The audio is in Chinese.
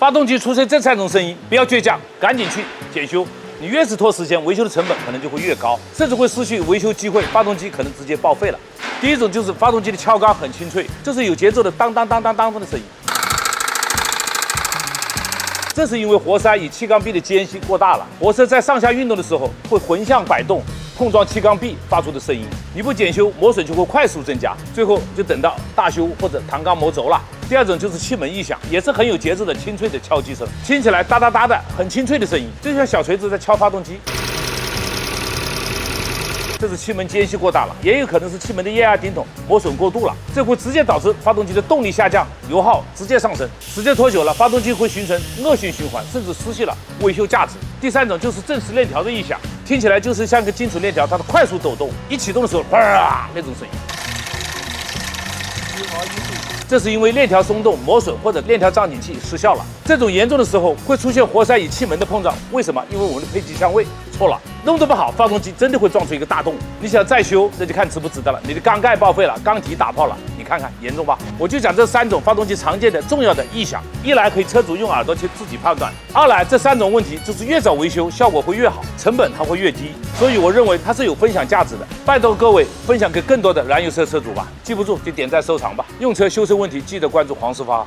发动机出现这3种声音，不要倔强，赶紧去检修。你越是拖时间，维修的成本可能就会越高，甚至会失去维修机会，发动机可能直接报废了。第一种就是发动机的敲缸很清脆，这是有节奏的当当当当当的声音。这是因为活塞与气缸壁的间隙过大了，活塞在上下运动的时候会横向摆动，碰撞气缸壁发出的声音。你不检修，磨损就会快速增加，最后就等到大修或者弹缸磨轴了。第二种就是气门异响，也是很有节奏的清脆的敲击声，听起来哒哒哒的，很清脆的声音，就像小锤子在敲发动机。这是气门间隙过大了，也有可能是气门的液压顶筒磨损过度了，这会直接导致发动机的动力下降，油耗直接上升，时间拖久了，发动机会形成恶性循环，甚至失去了维修价值。第三种就是正时链条的异响，听起来就是像个金属链条，它的快速抖动，一启动的时候，啪那种声音。这是因为链条松动、磨损或者链条胀紧器失效了。这种严重的时候会出现活塞与气门的碰撞，为什么？因为我们的配给相位错了，弄得不好，发动机真的会撞出一个大洞。你想再修，那就看值不值得了。你的缸盖报废了，缸体打泡了，你看看严重吧？我就讲这3种发动机常见的重要的异响，一来可以车主用耳朵去自己判断，二来这3种问题就是越早维修效果会越好，成本它会越低。所以我认为它是有分享价值的，拜托各位分享给更多的燃油车车主吧。记不住就点赞收藏吧。用车修车问题记得关注黄世发。